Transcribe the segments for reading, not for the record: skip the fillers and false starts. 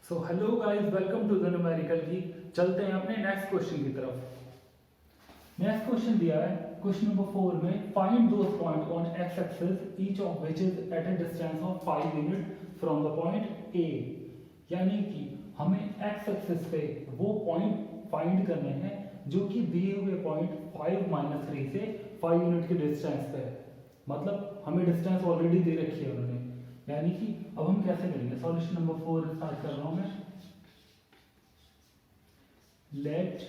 So hello guys, welcome to the numerical की। चलते हैं अपने नेक्स्ट क्वेश्चन की तरफ। नेक्स्ट क्वेश्चन दिया है क्वेश्चन नंबर 4 में, find those point on x axis each of which is at a distance of 5 unit from the point A. यानी कि हमें एक्स एक्सिस पे वो पॉइंट फाइंड करने हैं जो कि दिए हुए पॉइंट 5-3 से 5 यूनिट के डिस्टेंस पे है। मतलब हमें डिस्टेंस ऑलरेडी दे रखी है उन्होंने। यानी कि अब हम कैसे करेंगे? सॉल्यूशन नंबर 4 स्टार्ट कर रहा हूं मैं। Let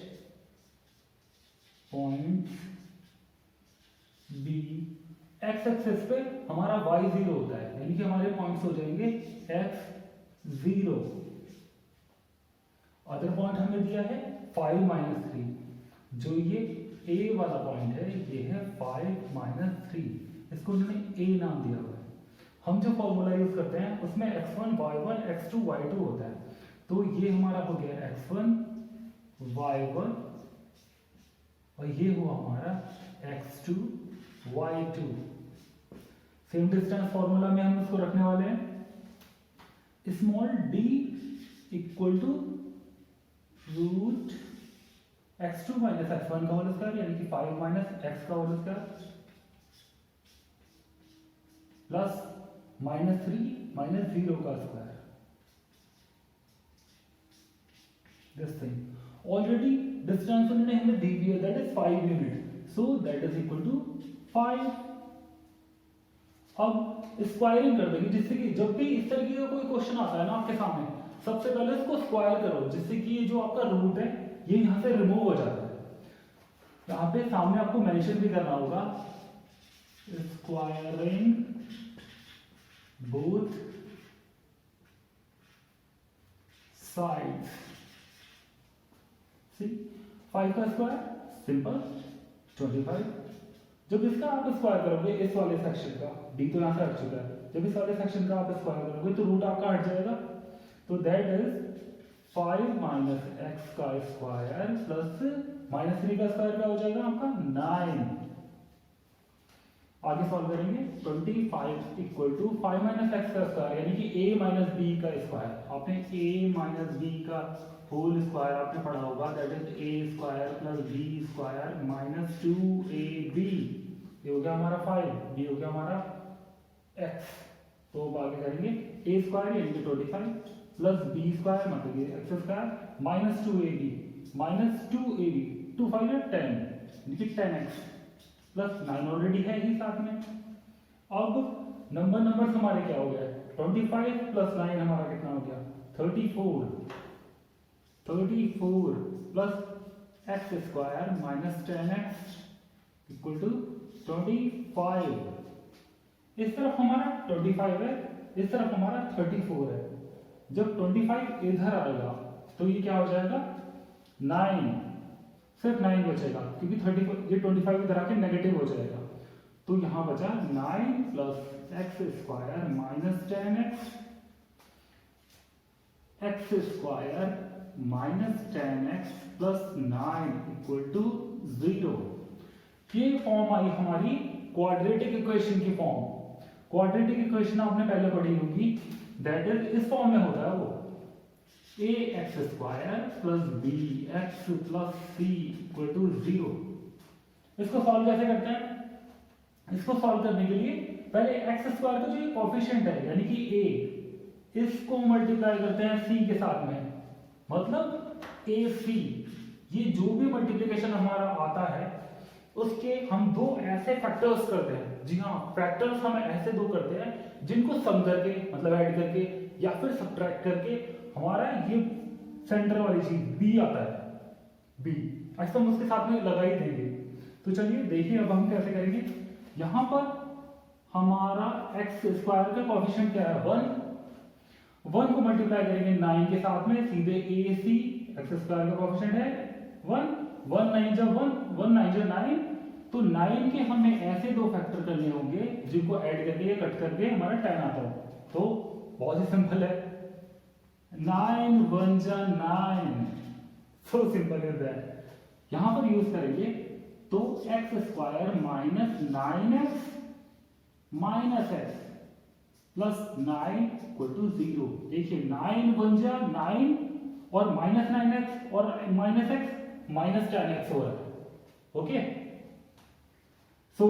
point B, x axis पे हमारा y 0 होता है, यानी कि हमारे पॉइंट्स हो जाएंगे x 0। अदर पॉइंट हमें दिया है 5-3। जो ये a वाला पॉइंट है ये है 5-3। इसको उन्होंने a नाम दिया हुआ है। हम जो फॉर्मूला यूज करते हैं उसमें x1 y1 x2 y2 होता है। तो ये हमारा हो गया x1 y1 और ये हुआ हमारा x2 y2। Same distance formula में हम इसको रखने वाले हैं small d equal to root x2 minus x1 का होल स्क्वायर, यानी कि 5 माइनस x का होल स्क्वायर प्लस -3 माइनस 0 का square. This thing already distance उन्होंने हमें दी हुई है, that is 5 unit, so that is equal to 5। अब स्क्वायरिंग कर देंगे, जिससे कि जब भी इस तरीके का कोई क्वेश्चन आता है ना आपके सामने, सबसे पहले इसको स्क्वायर करो, जिससे कि ये जो आपका रूट है ये यहां से रिमूव हो जाता है। यहां पे सामने आपको मेंशन भी करना होगा स्क्वायरिंग both sides। See, 5 का स्क्वायर सिंपल 25। जब इसका आप स्क्वायर करोगे इस वाले सेक्शन का, d तो यहां से हट चुका है, जब इस वाले सेक्शन का आप स्क्वायर करोगे तो रूट आपका हट जाएगा। तो दैट इज 5 माइनस एक्स का स्क्वायर प्लस -3 का स्क्वायर क्या हो जाएगा आपका 9। आगे सॉल्व करेंगे 25 इक्वल टू 5 माइनस एक्स का स्क्वायर, यानी कि a माइनस बी का स्क्वायर। आपने a माइनस बी का होल स्क्वायर आपने पढ़ा होगा, that is a square plus b square minus 2ab। ये हो गया हमारा 5, b हो गया हमारा x। तो अब आगे करेंगे a स्क्वायर यानी कि 25 प्लस b स्क्वायर मतलब ये x स्क्वायर माइनस 2ab 2 5 है 10, यानी कि 10x प्लस 9 ऑलरेडी है ही साथ में। अब नंबर हमारे क्या हो गया? 25 प्लस 9 हमारा कितना हो गया? 34 plus x square minus 10x equal to 25। इस तरफ हमारा 25 है, इस तरफ हमारा 34 है। जब 25 इधर आएगा तो ये क्या हो जाएगा? 9, सिर्फ 9 बचेगा, क्योंकि 34 ये 25 इधर आके नेगेटिव हो जाएगा। तो यहां बचा 9 plus x square minus 10x, x square minus 10x plus 9 equal to 0। ये फॉर्म आई हमारी क्वाड्रेटिक इक्वेशन की फॉर्म। क्वाड्रेटिक इक्वेशन आपने पहले पढ़ी होगी, दैट इज इस फॉर्म में होता है वो ax square plus bx plus c equal to 0। इसको सॉल्व कैसे करते हैं? इसको सॉल्व करने के लिए पहले एक्स स्क्वायर का जो ये कोफिशिएंट है यानी कि a, इसको मल्टीप्लाई करते हैं c के साथ में, मतलब ac। ये जो भी मल्टीप्लिकेशन हमारा आता है उसके हम दो ऐसे फैक्टर्स करते हैं। जी हाँ, फैक्टर्स हम ऐसे दो करते हैं जिनको सम करके मतलब ऐड करके या फिर सब्ट्रैक्ट करके हमारा ये सेंटर वाली चीज b आता है, b ऐसा हम उसके साथ में लगा ही देंगे। तो चलिए देखिए अब हम कैसे करेंगे। यहां पर हमारा एक्स स्क्वायर का कोएफिशिएंट क्या है? 1 को मल्टीप्लाई करेंगे 9 के साथ में, सीधे ac एक्स स्क्वायर का कोएफिशिएंट है 1 9 जा 1 9 जा 9। तो 9 के हमें ऐसे दो फैक्टर करने होंगे जिनको ऐड करके या कट करके हमारा 10 आता हो। तो बहुत ही सिंपल है, 9 1 जा 9, सो सिंपल इज दैट। यहां पर यूज करेंगे तो x square minus 9x minus x plus 9 equal to 0। देखिए 9 बन जा 9 और माइनस 9x और माइनस x माइनस 10x हो रहा है। ओके, सो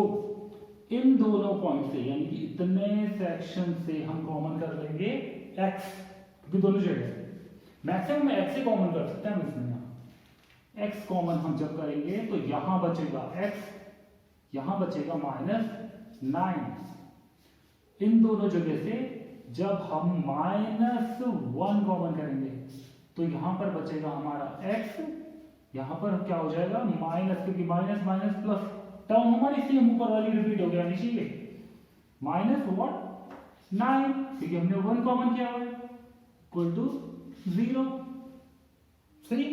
इन दोनों पॉइंट से यानी कि इतने सेक्शन से हम कॉमन कर लेंगे x, क्योंकि दोनों जगह मैक्सिमम x से कॉमन कर सकते हैं हम इसमें। यहाँ x कॉमन हम जब करेंगे तो यहां बचेगा x, यहां बचेगा माइनस 9। इन दोनों जगह से जब हम -1 कॉमन करेंगे तो यहां पर बचेगा हमारा x, यहां पर क्या हो जाएगा माइनस, क्योंकि माइनस माइनस प्लस टर्म हमारी सेम ऊपर वाली रिपीट हो गया नीचे माइनस व्हाट 9, क्योंकि हमने 1 कॉमन किया है इक्वल टू 0। सही।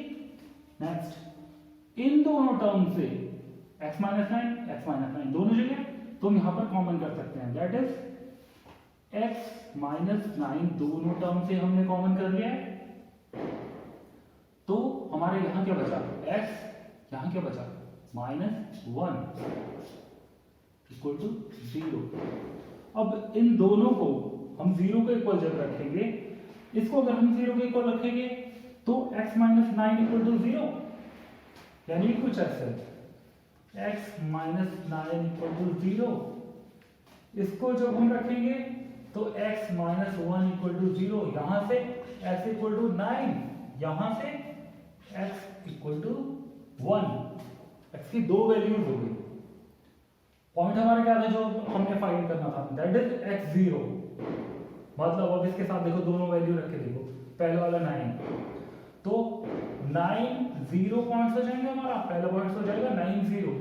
नेक्स्ट इन दोनों टर्म से x माइनस 9 दोनों जगह तो हम यहां पर कॉमन कर सकते हैं, दैट इज x माइनस 9 दोनों टर्म से हमने कॉमन कर लिया है। तो हमारे यहां क्या बचा x, यहां क्या बचा -1 इक्वल टू 0। अब इन दोनों को हम 0 के इक्वल जब रखेंगे, इसको अगर हम 0 के इक्वल रखेंगे तो x माइनस 9 इक्वल टू 0, यानी कुछ ऐसे x माइनस 9 इक्वल टू 0। इसको जब हम रखेंगे तो x माइनस 1 इक्वल टू 0, यहां से x इक्वल टू 9, यहां से x इक्वल टू 1। x की दो वैल्यूज हो गई। पॉइंट हमारा क्या था जो हमने फाइंड करना था, दैट इज x0। मतलब अब इसके साथ देखो दोनों वैल्यू रख के देखो, पहले वाला 9 तो 9 0 पॉइंट्स हो जाएंगे हमारा, पहला पॉइंट हो जाएगा 9 0,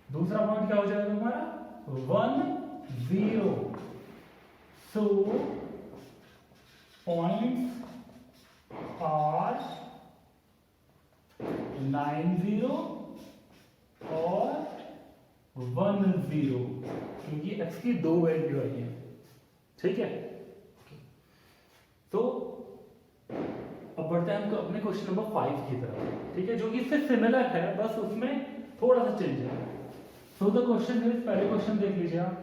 दूसरा पॉइंट क्या हो जाएगा हमारा 1 0। सो पॉइंट्स आर 9 0 और 1 0, क्योंकि x की दो वैल्यू आई है। ठीक है, तो अब बढ़ते हैं हम अपने क्वेश्चन नंबर 5 की तरफ। ठीक है, जो कि इससे सिमिलर है, बस उसमें थोड़ा सा चेंज है। सो द क्वेश्चन इज, पहले क्वेश्चन देख लीजिए आप,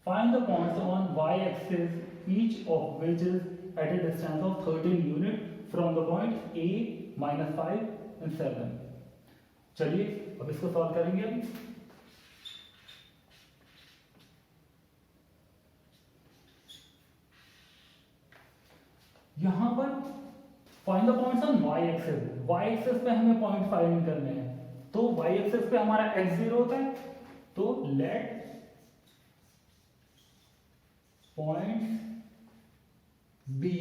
find the points on y axis each of which is at a distance of 13 unit from the point a -5 and 7। चलिए अब इसको सॉल्व करेंगे हम। यहां पर find the points on y axis, y axis पे हमें पॉइंट फाइंड करने हैं। तो y एक्सिस पे हमारा x0 होता है, तो let point B,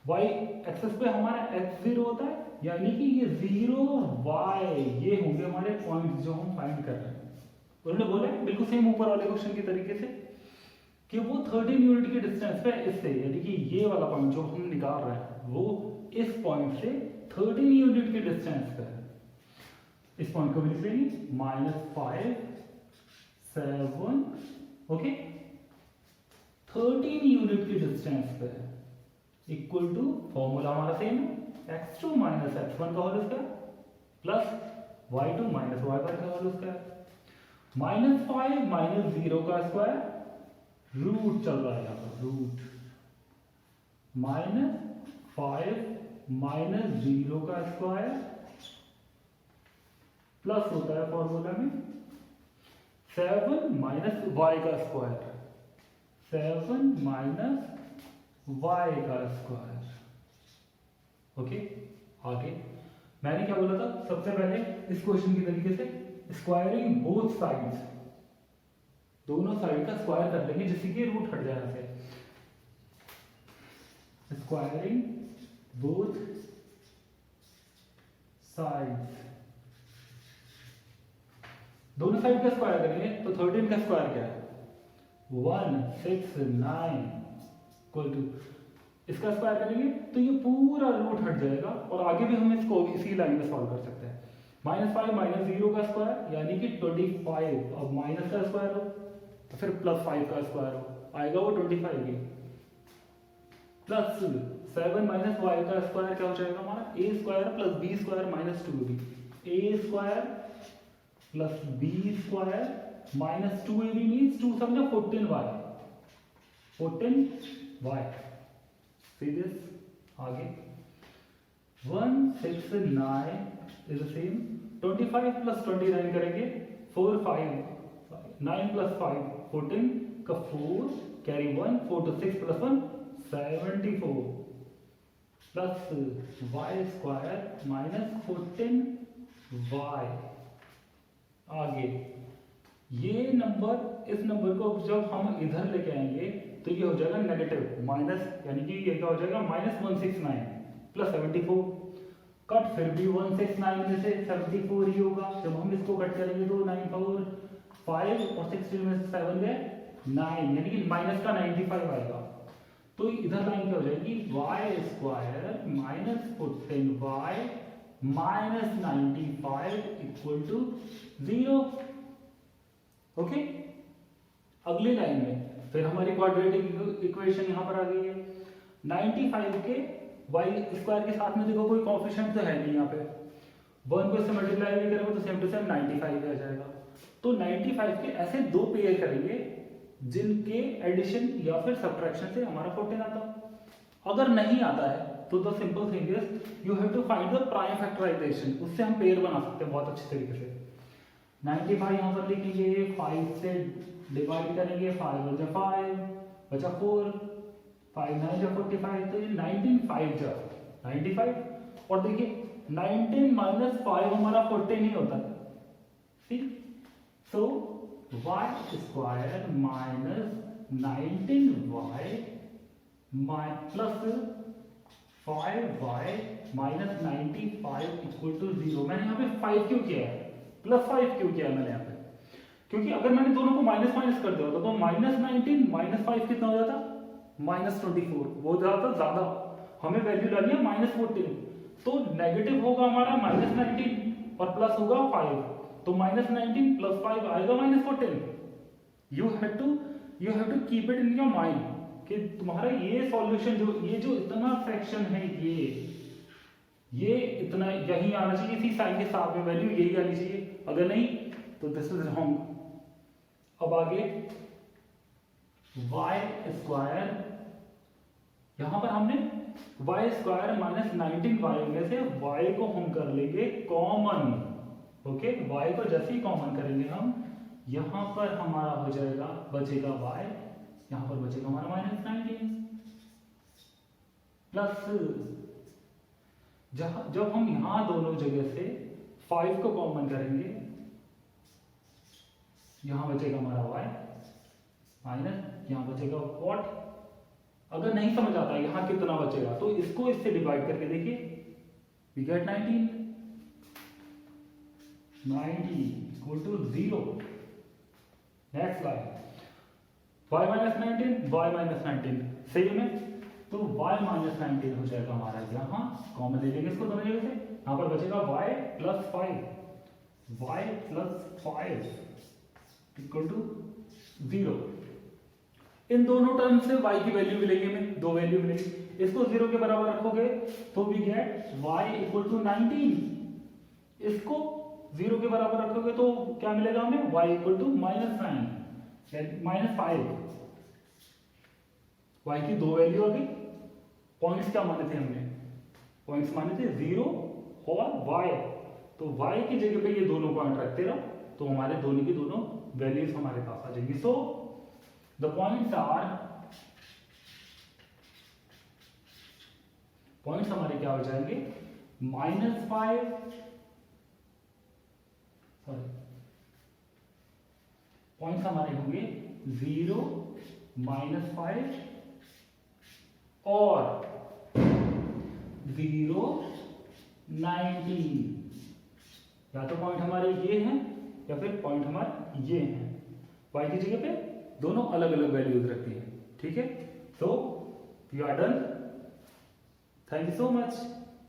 y axis पे हमारा x0 होता है, यानी कि ये 0 y ये होंगे हमारे पॉइंट्स जो हम फाइंड कर रहे हैं। उन्होंने बोला है बिल्कुल सेम ऊपर वाले क्वेश्चन की तरीके से कि वो 13 यूनिट के डिस्टेंस पे इससे, यानी कि ये वाला पॉइंट जो हम निकाल रहे हैं वो इस पॉइंट से 13 यूनिट के डिस्टेंस पे है। इस पॉइंट को भी लिख लेंगे -5 7, ओके, 13 यूनिट के डिस्टेंस पे है, इक्वल टू फॉर्मूला हमारा सेम है, x2 माइनस x1 का whole square plus y2 minus y1 का होल स्क्वायर, -5 माइनस 0 का स्क्वायर, रूट चल रहा है यहाँ पर, रूट -5 माइनस 0 का स्क्वायर प्लस होता है फॉर्मूला में 7 माइनस y का स्क्वायर, 7 माइनस y का स्क्वायर। ओके, आगे मैंने क्या बोला था, सबसे पहले इस क्वेश्चन की तरीके से स्क्वायरिंग बोथ साइड्स, दोनों साइड का स्क्वायर कर लेंगे जिससे कि रूट हट जाए से। स्क्वायरिंग बोथ साइड्स, दोनों साइड का स्क्वायर करेंगे तो 13 का स्क्वायर क्या है 169 इक्वल टू, इसका स्क्वायर करेंगे तो ये पूरा रूट हट जाएगा, और आगे भी हम इसको इसी लाइन में सॉल्व कर सकते हैं। -5 माइनस 0 का स्क्वायर यानी कि 25, अब माइनस का स्क्वायर हो तो फिर +5 का स्क्वायर हो, आएगा वो 25 ही, प्लस 7 माइनस y का स्क्वायर क्या हो जाएगा हमारा a square plus b square minus 2b, a square plus b square minus 2ab means 2 समझो 14y, 14y। सी दिस आगे 169 इज द सेम 25 प्लस 29 करेंगे 4 5 9 प्लस 5 14 का 4 carry 1 4 to 6 plus 1 74 plus y square minus 14y। आगे ये number, इस number को जब हम इधर लेके आएंगे तो ये हो जाएगा नेगेटिव माइनस, यानी कि ये क्या हो जाएगा माइनस 169 प्लस 74। कट फिर भी 169 में से 74 ही होगा, जब हम इसको कट करेंगे तो 9 4 5 और 16 में से 7 गए 9, यानी कि माइनस का 95 आएगा। तो इधर लाइन क्या हो जाएगी y square minus 14y minus 95 equal to 0। Okay, अगली लाइन में फिर हमारी क्वाड्रेटिक इक्वेशन यहां पर आ गई है। 95 के वाई स्क्वायर के साथ में देखो कोई कोएफिशिएंट तो है नहीं यहाँ पे, 1 को इससे मल्टीप्लाई भी करेंगे तो सेम टू सेम 95 आ जाएगा। तो 95 के ऐसे दो पेयर करेंगे जिनके एडिशन या फिर सब्ट्रैक्शन से हमारा 14 आता। अगर नहीं आता है तो the simple thing is you have to find the prime factorization, उससे हम पेयर बना सकते हैं बहुत अच्छे तरीके से। 95 यहाँ पर लिखेंगे, 5 से डिवाइड करेंगे, 5 बचा 5 बचा 4 5 9 जा 45, तो ये 19 5 जा 95। और देखिए 19 माइनस 5 हमारा 14 ही होता है। ठीक, so y square minus 19y plus 5y minus 95 equal to 0। मैंने यहाँ पे 5 क्यों किया है, प्लस 5 क्यों किया है मैंने यहाँ पे, क्योंकि अगर मैंने दोनों को माइनस माइनस कर दिया होता तो माइनस 19 माइनस 5 कितना हो जाता, माइनस 24, वो जाता ज्यादा। हमें वैल्यू लानी है माइनस 14, तो नेगेटिव होगा हमारा माइनस 19 और प्लस होगा 5, तो माइनस 19 प्लस 5 आएगा minus 14। You have to keep it in your mind कि तुम्हारा ये सॉल्यूशन जो इतना फ्रैक्शन है ये इतना यही आना चाहिए, इसी साइन के साथ में वैल्यू यही आनी चाहिए, अगर नहीं तो दिस इज रॉन्ग। अब आगे वाई स्क्वायर, यहां पर हमने वाई स्क्वायर माइनस 19y में से y को हम कर लेंगे कॉमन। ओके, y को जैसे ही कॉमन करेंगे हम, यहां पर हमारा हो जाएगा बचेगा y, यहां पर बचेगा हमारा माइनस 19 प्लस जब हम यहां दोनों जगह से 5 को कॉमन करेंगे, यहां बचेगा हमारा y माइनस, यहां बचेगा व्हाट। अगर नहीं समझ आता यहां कितना बचेगा तो इसको इससे डिवाइड करके देखिए, we get 19 equal to 0। Next line y minus 19 y minus 19 same है, तो y माइनस 19 हो जाएगा हमारा, यहां कॉमन ले लेंगे इसको दोनों जगह से, यहां पर बचेगा y प्लस 5 इक्वल टू 0। इन दोनों टर्म से y की वैल्यू मिलेगी, हमें दो वैल्यू मिलेगी। इसको 0 के बराबर रखोगे तो we get y equal to 19, इसको 0 के बराबर रखोगे तो क्या मिलेगा हमें, y equal to minus 5। y की दो वैल्यू आ गई। पॉइंट्स क्या माने थे हमने, पॉइंट्स माने थे 0 और y, तो y की जगह पे ये दोनों पॉइंट रखते रहो तो हमारे दोनों की दोनों वैल्यूज हमारे पास आ जाएंगी। सो द पॉइंट्स हमारे क्या हो जाएंगे, -5, पॉइंट्स हमारे होंगे 0 -5 और 0 19। या तो पॉइंट हमारे ये हैं या फिर पॉइंट हमारे ये हैं, y की जगह पे दोनों अलग अलग वैल्यूज रखती है। ठीक है, so you are done, thank you so much.